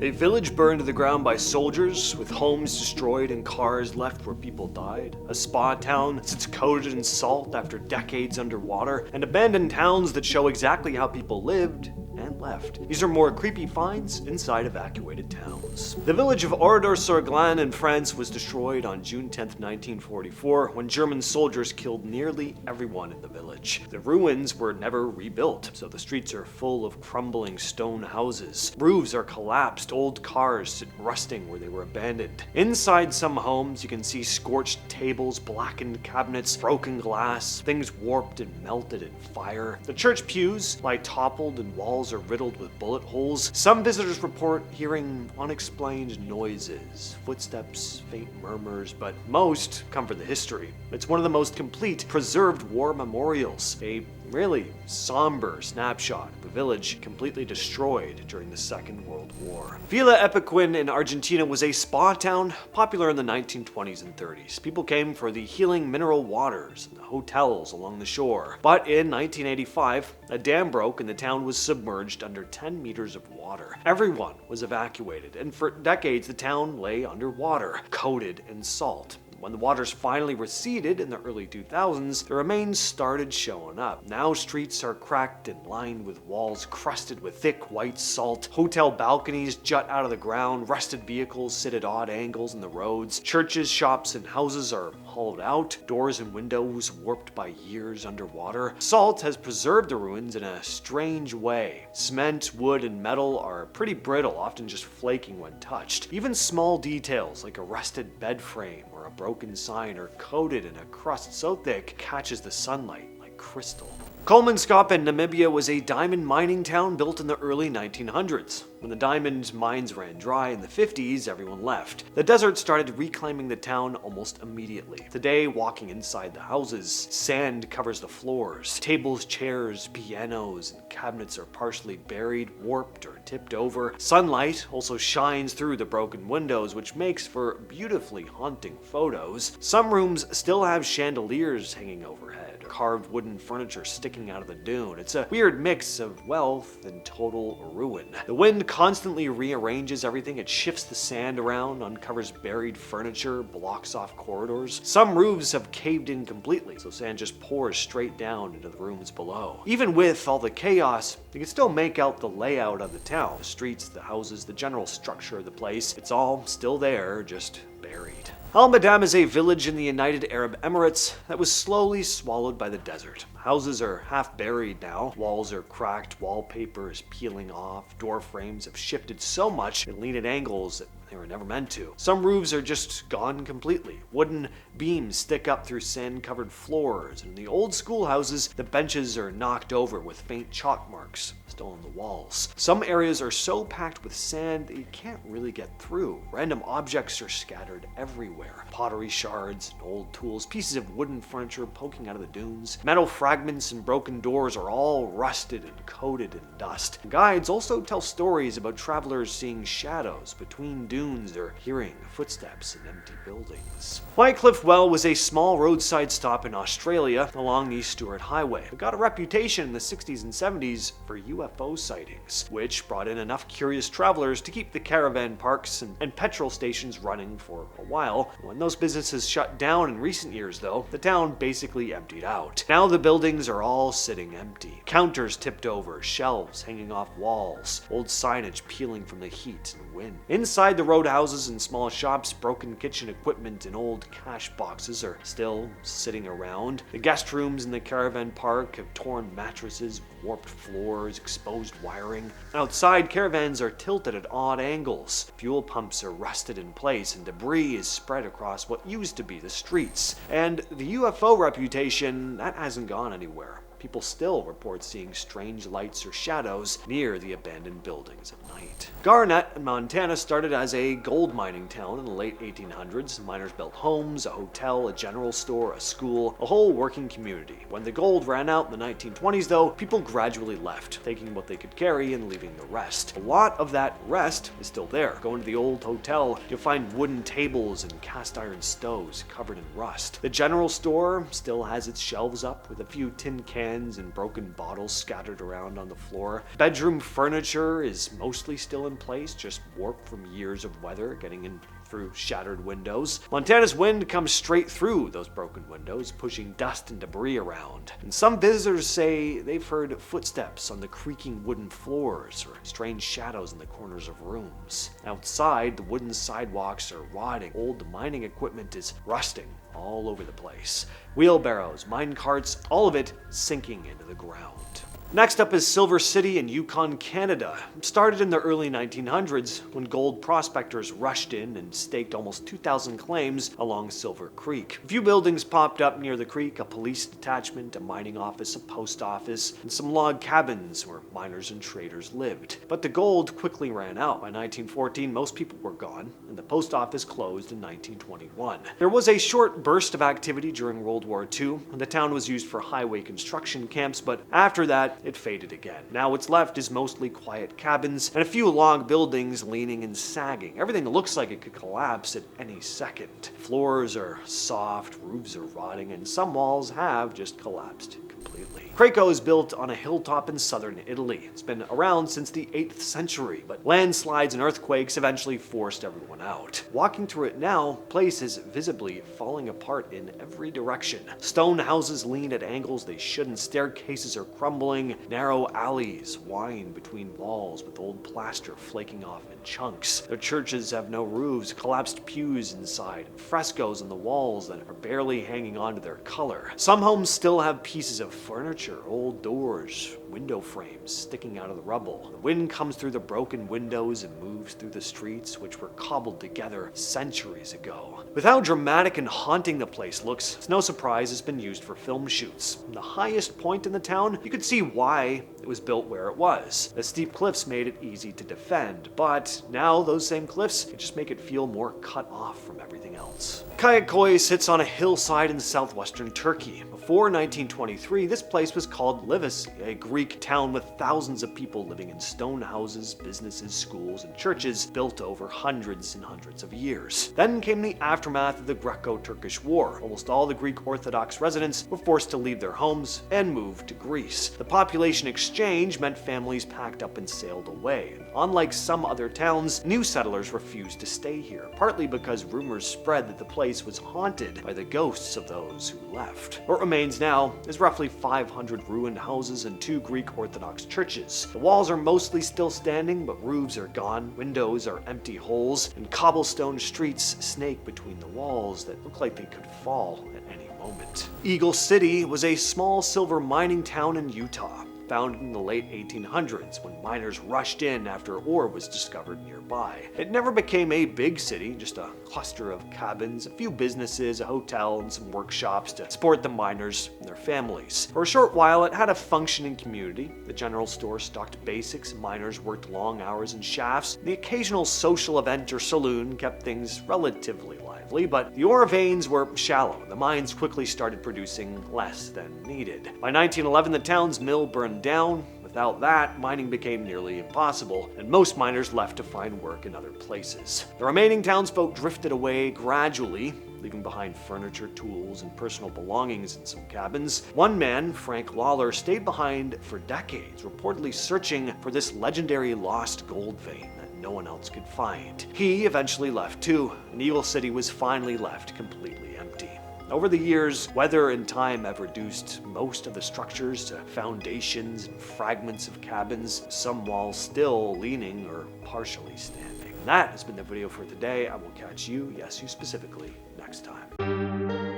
A village burned to the ground by soldiers, with homes destroyed and cars left where people died. A spa town that sits coated in salt after decades underwater, and abandoned towns that show exactly how people lived and left. These are more creepy finds inside evacuated towns. The village of Oradour-sur-Glane in France was destroyed on June 10, 1944, when German soldiers killed nearly everyone in the village. The ruins were never rebuilt, so the streets are full of crumbling stone houses. Roofs are collapsed, old cars sit rusting where they were abandoned. Inside some homes, you can see scorched tables, blackened cabinets, broken glass, things warped and melted in fire. The church pews lie toppled and walls are riddled with bullet holes. Some visitors report hearing unexplained noises, footsteps, faint murmurs, but most come from the history. It's one of the most complete preserved war memorials, a really somber snapshot of the village completely destroyed during the Second World War. Villa Epecuén in Argentina was a spa town popular in the 1920s and 30s. People came for the healing mineral waters and the hotels along the shore. But in 1985, a dam broke and the town was submerged under 10 meters of water. Everyone was evacuated, and for decades the town lay underwater, coated in salt. When the waters finally receded in the early 2000s, the remains started showing up. Now streets are cracked and lined with walls crusted with thick white salt. Hotel balconies jut out of the ground. Rusted vehicles sit at odd angles in the roads. Churches, shops, and houses are hollowed out. Doors and windows warped by years underwater. Salt has preserved the ruins in a strange way. Cement, wood, and metal are pretty brittle, often just flaking when touched. Even small details like a rusted bed frame or a broken sign are coated in a crust so thick it catches the sunlight like crystal. Kolmanskop in Namibia was a diamond mining town built in the early 1900s. When the diamond mines ran dry in the 50s, everyone left. The desert started reclaiming the town almost immediately. Today, walking inside the houses, sand covers the floors. Tables, chairs, pianos, and cabinets are partially buried, warped, or tipped over. Sunlight also shines through the broken windows, which makes for beautifully haunting photos. Some rooms still have chandeliers hanging overhead, carved wooden furniture sticking out of the dune. It's a weird mix of wealth and total ruin. The wind constantly rearranges everything. It shifts the sand around, uncovers buried furniture, blocks off corridors. Some roofs have caved in completely, so sand just pours straight down into the rooms below. Even with all the chaos, you can still make out the layout of the town. The streets, the houses, the general structure of the place. It's all still there, just buried. Al Madam is a village in the United Arab Emirates that was slowly swallowed by the desert. Houses are half buried now, walls are cracked, wallpaper is peeling off, door frames have shifted so much and lean at angles that they were never meant to. Some roofs are just gone completely. Wooden beams stick up through sand-covered floors, and in the old schoolhouses, the benches are knocked over with faint chalk marks still on the walls. Some areas are so packed with sand that you can't really get through. Random objects are scattered everywhere. Pottery shards and old tools, pieces of wooden furniture poking out of the dunes. Metal fragments and broken doors are all rusted and coated in dust. Guides also tell stories about travelers seeing shadows between dunes or hearing footsteps in empty buildings. Wycliffe Well was a small roadside stop in Australia along the Stewart Highway. It got a reputation in the 60s and 70s for UFO sightings, which brought in enough curious travelers to keep the caravan parks and petrol stations running for a while. When those businesses shut down in recent years, though, the town basically emptied out. Now the buildings are all sitting empty. Counters tipped over, shelves hanging off walls, old signage peeling from the heat and wind. Inside the roadhouses and small shops, broken kitchen equipment and old cash boxes are still sitting around. The guest rooms in the caravan park have torn mattresses, warped floors, exposed wiring. Outside, caravans are tilted at odd angles. Fuel pumps are rusted in place and debris is spread across what used to be the streets. And the UFO reputation, that hasn't gone anywhere. People still report seeing strange lights or shadows near the abandoned buildings at night. Garnet in Montana started as a gold mining town in the late 1800s. Miners built homes, a hotel, a general store, a school, a whole working community. When the gold ran out in the 1920s, though, people gradually left, taking what they could carry and leaving the rest. A lot of that rest is still there. Go into the old hotel, you'll find wooden tables and cast iron stoves covered in rust. The general store still has its shelves up with a few tin cans and broken bottles scattered around on the floor. Bedroom furniture is mostly mostly still in place, just warped from years of weather getting in through shattered windows. Montana's wind comes straight through those broken windows, pushing dust and debris around. And some visitors say they've heard footsteps on the creaking wooden floors or strange shadows in the corners of rooms. Outside, the wooden sidewalks are rotting. Old mining equipment is rusting all over the place. Wheelbarrows, mine carts, all of it sinking into the ground. Next up is Silver City in Yukon, Canada. It started in the early 1900s when gold prospectors rushed in and staked almost 2,000 claims along Silver Creek. A few buildings popped up near the creek, a police detachment, a mining office, a post office, and some log cabins where miners and traders lived. But the gold quickly ran out. By 1914, most people were gone, and the post office closed in 1921. There was a short burst of activity during World War II, and the town was used for highway construction camps, but after that, it faded again. Now what's left is mostly quiet cabins and a few log buildings leaning and sagging. Everything looks like it could collapse at any second. Floors are soft, roofs are rotting, and some walls have just collapsed completely. Craco is built on a hilltop in southern Italy. It's been around since the 8th century, but landslides and earthquakes eventually forced everyone out. Walking through it now, the place is visibly falling apart in every direction. Stone houses lean at angles they shouldn't, staircases are crumbling, narrow alleys wind between walls with old plaster flaking off in chunks. Their churches have no roofs, collapsed pews inside, and frescoes on the walls that are barely hanging on to their color. Some homes still have pieces of furniture, old doors, window frames sticking out of the rubble. The wind comes through the broken windows and moves through the streets, which were cobbled together centuries ago. With how dramatic and haunting the place looks, it's no surprise it's been used for film shoots. From the highest point in the town, you could see why it was built where it was. The steep cliffs made it easy to defend, but now those same cliffs can just make it feel more cut off from everything else. Kayaköy sits on a hillside in southwestern Turkey. Before 1923, this place was called Livesi, a Greek town with thousands of people living in stone houses, businesses, schools, and churches built over hundreds and hundreds of years. Then came the aftermath of the Greco-Turkish War. Almost all the Greek Orthodox residents were forced to leave their homes and move to Greece. The population exchange meant families packed up and sailed away. Unlike some other towns, new settlers refused to stay here, partly because rumors spread that the place was haunted by the ghosts of those who left. What remains now is roughly 500 ruined houses and 2 Greek Orthodox churches. The walls are mostly still standing, but roofs are gone, windows are empty holes, and cobblestone streets snake between the walls that look like they could fall at any moment. Eagle City was a small silver mining town in Utah, founded in the late 1800s when miners rushed in after ore was discovered nearby. It never became a big city, just a cluster of cabins, a few businesses, a hotel, and some workshops to support the miners and their families. For a short while, it had a functioning community. The general store stocked basics, miners worked long hours in shafts, and the occasional social event or saloon kept things relatively lively, but the ore veins were shallow. The mines quickly started producing less than needed. By 1911, the town's mill burned down. Without that, mining became nearly impossible, and most miners left to find work in other places. The remaining townsfolk drifted away gradually, leaving behind furniture, tools, and personal belongings in some cabins. One man, Frank Lawler, stayed behind for decades, reportedly searching for this legendary lost gold vein that no one else could find. He eventually left too, and Eagle City was finally left completely empty. Over the years, weather and time have reduced most of the structures to foundations and fragments of cabins, some walls still leaning or partially standing. And that has been the video for today. I will catch you, yes, you specifically, next time.